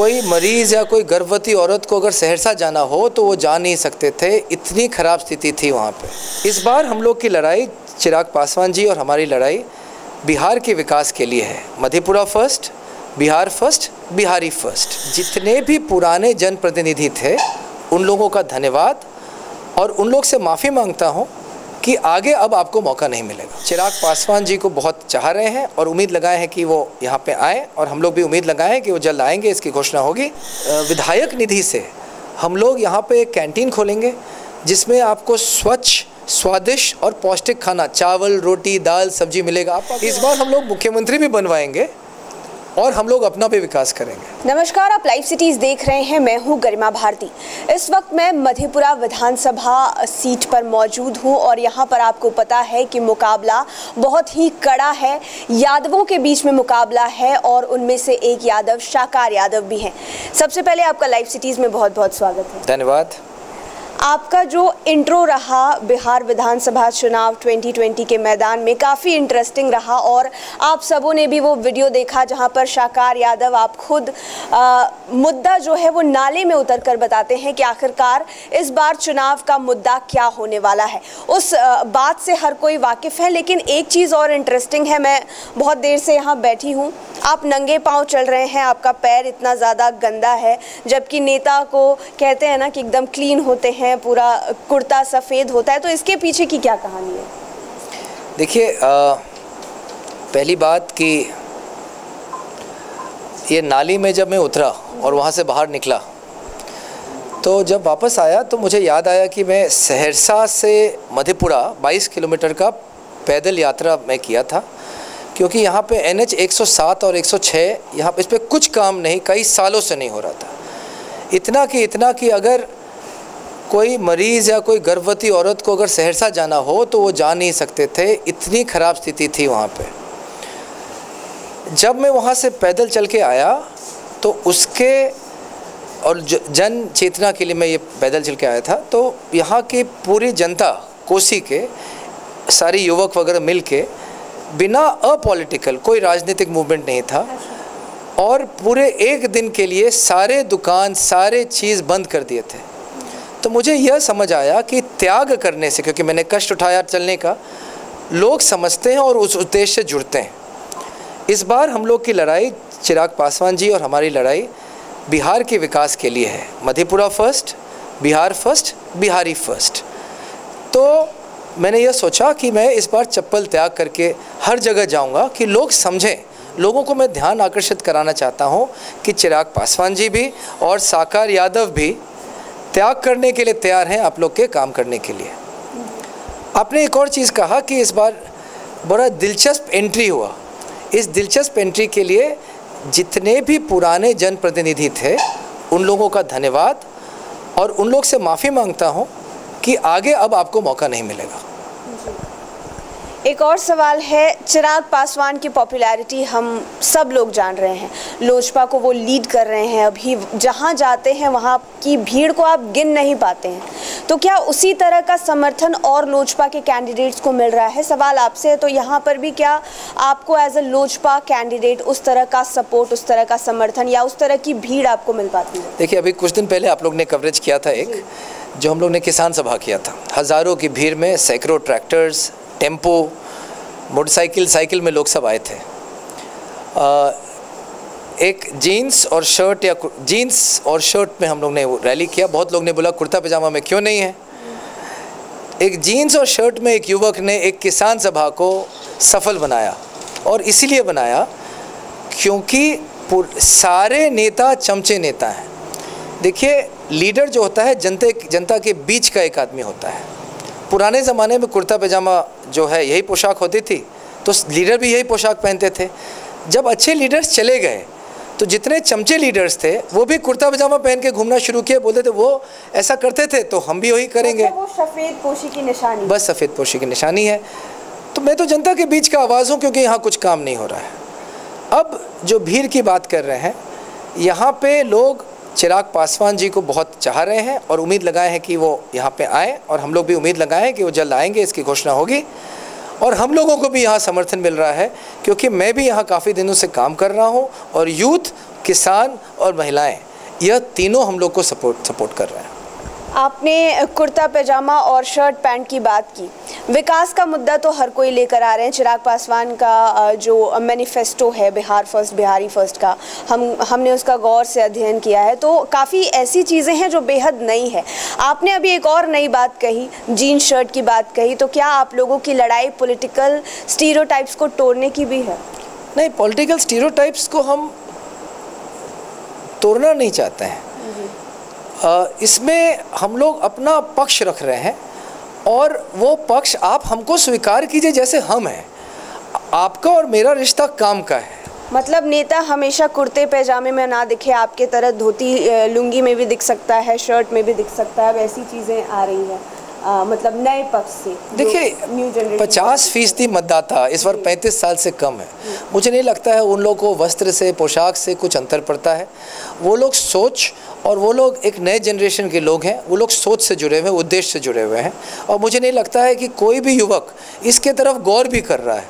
कोई मरीज़ या कोई गर्भवती औरत को अगर सहरसा जाना हो तो वो जा नहीं सकते थे, इतनी ख़राब स्थिति थी वहाँ पे। इस बार हम लोग की लड़ाई, चिराग पासवान जी और हमारी लड़ाई बिहार के विकास के लिए है। Madhepura first, Bihar first, Bihari first. जितने भी पुराने जनप्रतिनिधि थे उन लोगों का धन्यवाद और उन लोग से माफ़ी मांगता हूँ कि आगे अब आपको मौका नहीं मिलेगा। चिराग पासवान जी को बहुत चाह रहे हैं और उम्मीद लगाए हैं कि वो यहाँ पे आए, और हम लोग भी उम्मीद लगाए हैं कि वो जल्द आएंगे, इसकी घोषणा होगी। विधायक निधि से हम लोग यहाँ पे एक कैंटीन खोलेंगे जिसमें आपको स्वच्छ, स्वादिष्ट और पौष्टिक खाना, चावल, रोटी, दाल, सब्जी मिलेगा। इस बार हम लोग मुख्यमंत्री भी बनवाएंगे और हम लोग अपना भी विकास करेंगे। नमस्कार, आप लाइव सिटीज देख रहे हैं। मैं हूं गरिमा भारती। इस वक्त मैं मधेपुरा विधानसभा सीट पर मौजूद हूं और यहां पर आपको पता है कि मुकाबला बहुत ही कड़ा है। यादवों के बीच में मुकाबला है और उनमें से एक यादव शाकार यादव भी हैं। सबसे पहले आपका लाइव सिटीज में बहुत बहुत स्वागत है। धन्यवाद। आपका जो इंट्रो रहा बिहार विधानसभा चुनाव 2020 के मैदान में काफ़ी इंटरेस्टिंग रहा, और आप सबों ने भी वो वीडियो देखा जहां पर शाकार यादव आप खुद मुद्दा जो है वो नाले में उतरकर बताते हैं कि आखिरकार इस बार चुनाव का मुद्दा क्या होने वाला है। उस बात से हर कोई वाकिफ़ है, लेकिन एक चीज़ और इंटरेस्टिंग है। मैं बहुत देर से यहाँ बैठी हूँ, आप नंगे पाँव चल रहे हैं, आपका पैर इतना ज़्यादा गंदा है, जबकि नेता को कहते हैं ना कि एकदम क्लीन होते हैं, पूरा कुर्ता सफ़ेद होता है। तो इसके पीछे की क्या कहानी है? देखिए, पहली बात कि ये नाली में जब मैं उतरा और वहाँ से बाहर निकला तो जब वापस आया तो मुझे याद आया कि मैं सहरसा से मधेपुरा 22 किलोमीटर का पैदल यात्रा मैं किया था, क्योंकि यहाँ पे NH 107 और 106 यहाँ पे इस पर कुछ काम नहीं, कई सालों से नहीं हो रहा था। इतना कि अगर कोई मरीज़ या कोई गर्भवती औरत को अगर सहरसा जाना हो तो वो जा नहीं सकते थे, इतनी ख़राब स्थिति थी वहाँ पे। जब मैं वहाँ से पैदल चल के आया तो उसके और जन चेतना के लिए मैं ये पैदल चल के आया था, तो यहाँ की पूरी जनता, कोसी के सारे युवक वगैरह मिल के, बिना अपॉलिटिकल, कोई राजनीतिक मूवमेंट नहीं था, और पूरे एक दिन के लिए सारे दुकान, सारे चीज़ बंद कर दिए थे। तो मुझे यह समझ आया कि त्याग करने से, क्योंकि मैंने कष्ट उठाया चलने का, लोग समझते हैं और उस उद्देश्य से जुड़ते हैं। इस बार हम लोग की लड़ाई, चिराग पासवान जी और हमारी लड़ाई बिहार के विकास के लिए है। Madhepura first, Bihar first, Bihari first. तो मैंने यह सोचा कि मैं इस बार चप्पल त्याग करके हर जगह जाऊंगा कि लोग समझें। लोगों को मैं ध्यान आकर्षित कराना चाहता हूं कि चिराग पासवान जी भी और शाकार यादव भी त्याग करने के लिए तैयार हैं आप लोग के काम करने के लिए। आपने एक और चीज़ कहा कि इस बार बड़ा दिलचस्प एंट्री हुआ। इस दिलचस्प एंट्री के लिए जितने भी पुराने जनप्रतिनिधि थे उन लोगों का धन्यवाद और उन लोग से माफ़ी मांगता हूं कि आगे अब आपको मौका नहीं मिलेगा। एक और सवाल है, चिराग पासवान की पॉपुलैरिटी हम सब लोग जान रहे हैं, लोजपा को वो लीड कर रहे हैं। अभी जहां जाते हैं वहां की भीड़ को आप गिन नहीं पाते हैं। तो क्या उसी तरह का समर्थन और लोजपा के कैंडिडेट्स को मिल रहा है? सवाल आपसे है। तो यहाँ पर भी क्या आपको एज अ लोजपा कैंडिडेट उस तरह का सपोर्ट, उस तरह का समर्थन या उस तरह की भीड़ आपको मिल पाती है? देखिए, अभी कुछ दिन पहले आप लोग ने कवरेज किया था एक, जो हम लोग ने किसान सभा किया था। हज़ारों की भीड़ में सैकड़ों ट्रैक्टर्स, टेम्पो, मोटरसाइकिल, साइकिल में लोग सब आए थे। एक जीन्स और शर्ट में हम लोग ने रैली किया। बहुत लोग ने बोला कुर्ता पजामा में क्यों नहीं है। एक जीन्स और शर्ट में एक युवक ने एक किसान सभा को सफल बनाया, और इसीलिए बनाया क्योंकि सारे नेता चमचे नेता हैं। देखिए, लीडर जो होता है जनता के बीच का एक आदमी होता है। पुराने ज़माने में कुर्ता पजामा जो है यही पोशाक होती थी, तो लीडर भी यही पोशाक पहनते थे। जब अच्छे लीडर्स चले गए तो जितने चमचे लीडर्स थे वो भी कुर्ता पजामा पहन के घूमना शुरू किए। बोलते थे वो ऐसा करते थे तो हम भी वही करेंगे। वो सफ़ेद पोशी की निशानी, बस सफ़ेद पोशी की निशानी है। तो मैं तो जनता के बीच का आवाज़ हूँ, क्योंकि यहाँ कुछ काम नहीं हो रहा है। अब जो भीड़ की बात कर रहे हैं, यहाँ पे लोग चिराग पासवान जी को बहुत चाह रहे हैं और उम्मीद लगाए हैं कि वो यहाँ पे आए, और हम लोग भी उम्मीद लगाए हैं कि वो जल्द आएंगे, इसकी घोषणा होगी। और हम लोगों को भी यहाँ समर्थन मिल रहा है, क्योंकि मैं भी यहाँ काफ़ी दिनों से काम कर रहा हूँ और यूथ किसान और महिलाएं, यह तीनों हम लोग को सपोर्ट कर रहे हैं। आपने कुर्ता पैजामा और शर्ट पैंट की बात की। विकास का मुद्दा तो हर कोई लेकर आ रहे हैं। चिराग पासवान का जो मैनिफेस्टो है बिहार फर्स्ट, बिहारी फर्स्ट का, हमने उसका गौर से अध्ययन किया है, तो काफ़ी ऐसी चीज़ें हैं जो बेहद नई है। आपने अभी एक और नई बात कही, जीन्स शर्ट की बात कही, तो क्या आप लोगों की लड़ाई पॉलिटिकल स्टीरियोटाइप्स को तोड़ने की भी है? नहीं, पॉलिटिकल स्टीरियोटाइप्स को हम तोड़ना नहीं चाहते हैं। इसमें हम लोग अपना पक्ष रख रहे हैं और वो पक्ष आप हमको स्वीकार कीजिए जैसे हम हैं। आपका और मेरा रिश्ता काम का है। मतलब नेता हमेशा कुर्ते पैजामे में ना दिखे, आपके तरह धोती लुंगी में भी दिख सकता है, शर्ट में भी दिख सकता है, वैसी चीज़ें आ रही हैं। मतलब नए पक्ष से देखिए, 50% मतदाता इस बार 35 साल से कम है। मुझे नहीं लगता है उन लोगों को वस्त्र से, पोशाक से कुछ अंतर पड़ता है। वो लोग सोच, और वो लोग एक नए जनरेशन के लोग हैं, वो लोग सोच से जुड़े हुए हैं, उद्देश्य से जुड़े हुए हैं। और मुझे नहीं लगता है कि कोई भी युवक इसके तरफ गौर भी कर रहा है,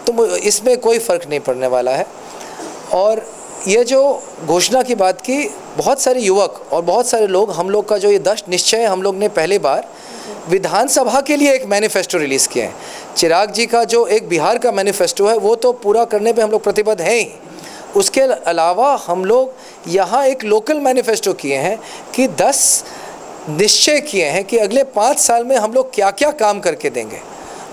तो इसमें कोई फ़र्क नहीं पड़ने वाला है। और ये जो घोषणा की बात की, बहुत सारे युवक और बहुत सारे लोग, हम लोग का जो ये 10 निश्चय हम लोग ने पहली बार विधानसभा के लिए एक मैनिफेस्टो रिलीज़ किए हैं। चिराग जी का जो एक बिहार का मैनिफेस्टो है वो तो पूरा करने पे हम लोग प्रतिबद्ध हैं ही। उसके अलावा हम लोग यहाँ एक लोकल मैनिफेस्टो किए हैं कि 10 निश्चय किए हैं कि अगले 5 साल में हम लोग क्या क्या काम करके देंगे।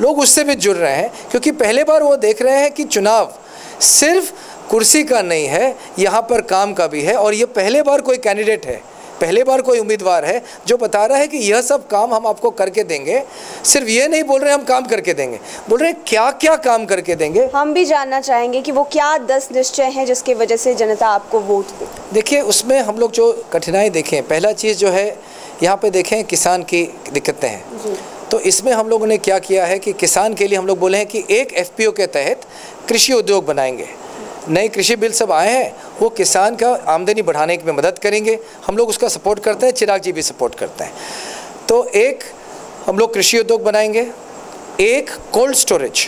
लोग उससे भी जुड़ रहे हैं क्योंकि पहले बार वो देख रहे हैं कि चुनाव सिर्फ कुर्सी का नहीं है, यहाँ पर काम का भी है। और ये पहले बार कोई कैंडिडेट है, पहले बार कोई उम्मीदवार है जो बता रहा है कि यह सब काम हम आपको करके देंगे। सिर्फ ये नहीं बोल रहे हम काम करके देंगे, बोल रहे हैं क्या क्या काम करके देंगे। हम भी जानना चाहेंगे कि वो क्या 10 निश्चय हैं जिसकी वजह से जनता आपको वोट दे। देखिए, उसमें हम लोग जो कठिनाई देखें, पहला चीज़ जो है यहाँ पे देखें किसान की दिक्कतें हैं। तो इसमें हम लोगों ने क्या किया है कि किसान के लिए हम लोग बोले हैं कि एक FPO के तहत कृषि उद्योग बनाएंगे। नए कृषि बिल सब आए हैं, वो किसान का आमदनी बढ़ाने में मदद करेंगे। हम लोग उसका सपोर्ट करते हैं, चिराग जी भी सपोर्ट करते हैं। तो एक हम लोग कृषि उद्योग बनाएंगे, एक कोल्ड स्टोरेज,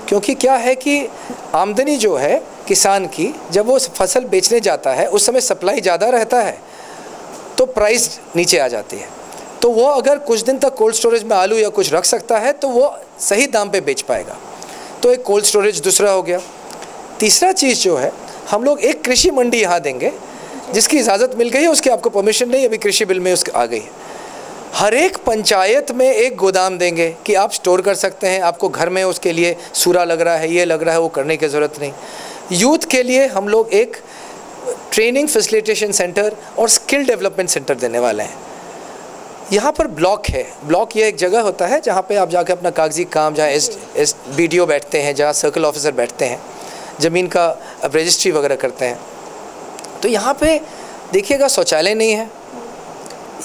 क्योंकि क्या है कि आमदनी जो है किसान की, जब वो फसल बेचने जाता है उस समय सप्लाई ज़्यादा रहता है तो प्राइस नीचे आ जाती है। तो वो अगर कुछ दिन तक कोल्ड स्टोरेज में आलू या कुछ रख सकता है तो वो सही दाम पे बेच पाएगा। तो एक कोल्ड स्टोरेज दूसरा हो गया। तीसरा चीज़ जो है, हम लोग एक कृषि मंडी यहाँ देंगे जिसकी इजाज़त मिल गई है, उसकी आपको परमिशन नहीं, अभी कृषि बिल में उसकी आ गई है। हर एक पंचायत में एक गोदाम देंगे कि आप स्टोर कर सकते हैं, आपको घर में उसके लिए सूरा लग रहा है, ये लग रहा है, वो करने की ज़रूरत नहीं। यूथ के लिए हम लोग एक ट्रेनिंग फैसिलिटेशन सेंटर और स्किल डेवलपमेंट सेंटर देने वाले हैं। यहाँ पर ब्लॉक है। ब्लॉक ये एक जगह होता है जहाँ पे आप जाकर अपना कागजी काम, जहाँ BDO बैठते हैं, जहाँ सर्कल ऑफिसर बैठते हैं, ज़मीन का रजिस्ट्री वगैरह करते हैं। तो यहाँ पे देखिएगा शौचालय नहीं है,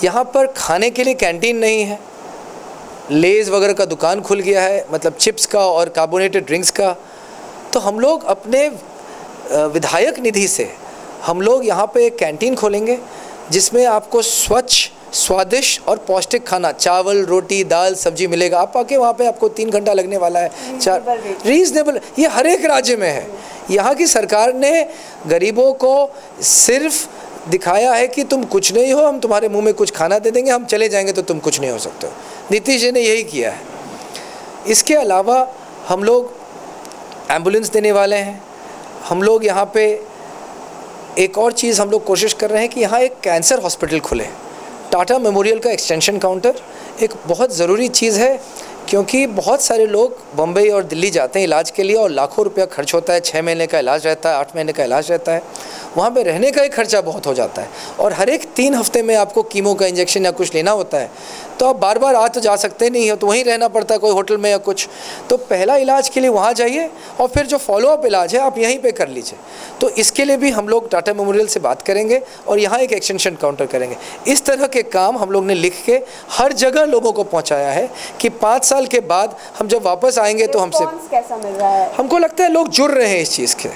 यहाँ पर खाने के लिए कैंटीन नहीं है, लेज़ वगैरह का दुकान खुल गया है, मतलब चिप्स का और कार्बोनेटेड ड्रिंक्स का। तो हम लोग अपने विधायक निधि से हम लोग यहाँ पे एक कैंटीन खोलेंगे जिसमें आपको स्वच्छ, स्वादिष्ट और पौष्टिक खाना, चावल, रोटी, दाल, सब्जी मिलेगा। आप आके वहाँ पे आपको 3 घंटा लगने वाला है। रीजनेबल, ये हर एक राज्य में है। यहाँ की सरकार ने गरीबों को सिर्फ दिखाया है कि तुम कुछ नहीं हो, हम तुम्हारे मुंह में कुछ खाना दे देंगे, हम चले जाएंगे तो तुम कुछ नहीं हो सकते हो। नीतीश जी ने यही किया है। इसके अलावा हम लोग एम्बुलेंस देने वाले हैं। हम लोग यहाँ पे एक और चीज़ हम लोग कोशिश कर रहे हैं कि यहाँ एक कैंसर हॉस्पिटल खुले। टाटा मेमोरियल का एक्सटेंशन काउंटर एक बहुत ज़रूरी चीज़ है, क्योंकि बहुत सारे लोग बम्बई और दिल्ली जाते हैं इलाज के लिए और लाखों रुपया खर्च होता है। 6 महीने का इलाज रहता है, 8 महीने का इलाज रहता है, वहाँ पे रहने का ही खर्चा बहुत हो जाता है। और हर एक 3 हफ्ते में आपको कीमो का इंजेक्शन या कुछ लेना होता है, तो आप बार बार आ तो जा सकते नहीं हो, तो वहीं रहना पड़ता है कोई होटल में या कुछ। तो पहला इलाज के लिए वहाँ जाइए और फिर जो फॉलोअप इलाज है आप यहीं पे कर लीजिए। तो इसके लिए भी हम लोग टाटा मेमोरियल से बात करेंगे और यहाँ एक एक्सटेंशन काउंटर करेंगे। इस तरह के काम हम लोग ने लिख के हर जगह लोगों को पहुँचाया है कि 5 साल के बाद हम जब वापस आएंगे तो हमसे कैसा मिल रहा है। हमको लगता है लोग जुड़ रहे हैं इस चीज़ के,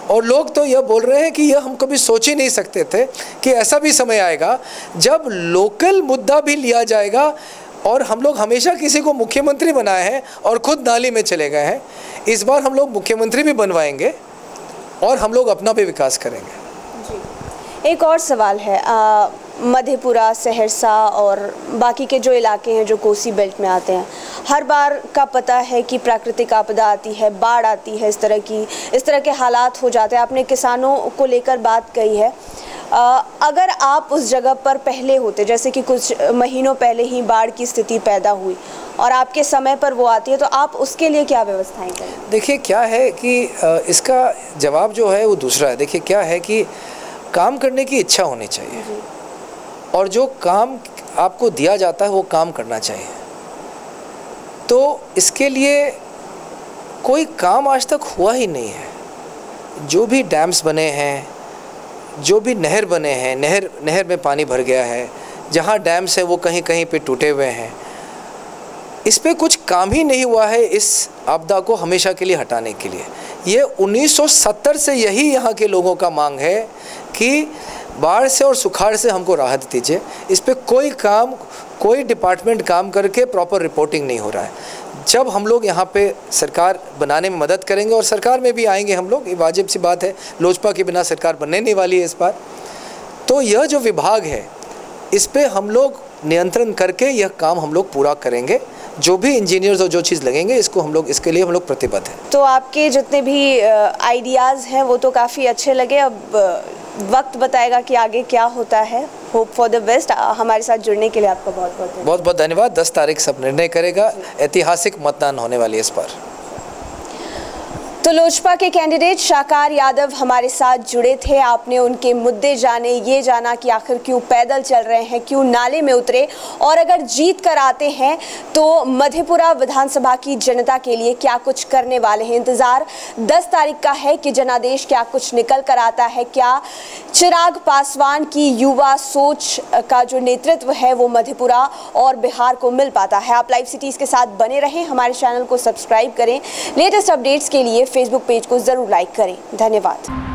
और लोग तो यह बोल रहे हैं कि यह हम कभी सोच ही नहीं सकते थे कि ऐसा भी समय आएगा जब लोकल मुद्दा भी लिया जाएगा। और हम लोग हमेशा किसी को मुख्यमंत्री बनाए हैं और खुद नाली में चले गए हैं। इस बार हम लोग मुख्यमंत्री भी बनवाएंगे और हम लोग अपना भी विकास करेंगे। एक और सवाल है, मधेपुरा, सहरसा और बाकी के जो इलाके हैं जो कोसी बेल्ट में आते हैं, हर बार का पता है कि प्राकृतिक आपदा आती है, बाढ़ आती है, इस तरह के हालात हो जाते हैं। आपने किसानों को लेकर बात कही है। अगर आप उस जगह पर पहले होते, जैसे कि कुछ महीनों पहले ही बाढ़ की स्थिति पैदा हुई और आपके समय पर वो आती है, तो आप उसके लिए क्या व्यवस्थाएं करें? देखिए क्या है कि इसका जवाब जो है वो दूसरा है। देखिए क्या है कि काम करने की इच्छा होनी चाहिए और जो काम आपको दिया जाता है वो काम करना चाहिए। तो इसके लिए कोई काम आज तक हुआ ही नहीं है। जो भी डैम्स बने हैं, जो भी नहर बने हैं, नहर में पानी भर गया है, जहाँ डैम्स है वो कहीं कहीं पे टूटे हुए हैं, इस पे कुछ काम ही नहीं हुआ है इस आपदा को हमेशा के लिए हटाने के लिए। ये 1970 से यही यहाँ के लोगों का मांग है कि बाढ़ से और सुखाड़ से हमको राहत दीजिए। इस पे कोई डिपार्टमेंट काम करके प्रॉपर रिपोर्टिंग नहीं हो रहा है। जब हम लोग यहाँ पे सरकार बनाने में मदद करेंगे और सरकार में भी आएंगे हम लोग, ये वाजिब सी बात है, लोजपा के बिना सरकार बनने नहीं वाली है इस बार। तो यह जो विभाग है इस पे हम लोग नियंत्रण करके यह काम हम लोग पूरा करेंगे। जो भी इंजीनियर्स और जो चीज़ लगेंगे इसके लिए हम लोग प्रतिबद्ध हैं। तो आपके जितने भी आइडियाज़ हैं वो तो काफ़ी अच्छे लगे। अब वक्त बताएगा कि आगे क्या होता है। Hope for the best. हमारे साथ जुड़ने के लिए आपका बहुत बहुत धन्यवाद। 10 तारीख सब निर्णय करेगा। ऐतिहासिक मतदान होने वाली है इस बार। तो लोजपा के कैंडिडेट शाकार यादव हमारे साथ जुड़े थे। आपने उनके मुद्दे जाने, ये जाना कि आखिर क्यों पैदल चल रहे हैं, क्यों नाले में उतरे, और अगर जीत कर आते हैं तो मधेपुरा विधानसभा की जनता के लिए क्या कुछ करने वाले हैं। इंतजार 10 तारीख का है कि जनादेश क्या कुछ निकल कर आता है। क्या चिराग पासवान की युवा सोच का जो नेतृत्व है वो मधेपुरा और बिहार को मिल पाता है। आप लाइव सिटीज़ के साथ बने रहें, हमारे चैनल को सब्सक्राइब करें। लेटेस्ट अपडेट्स के लिए फेसबुक पेज को ज़रूर लाइक करें। धन्यवाद।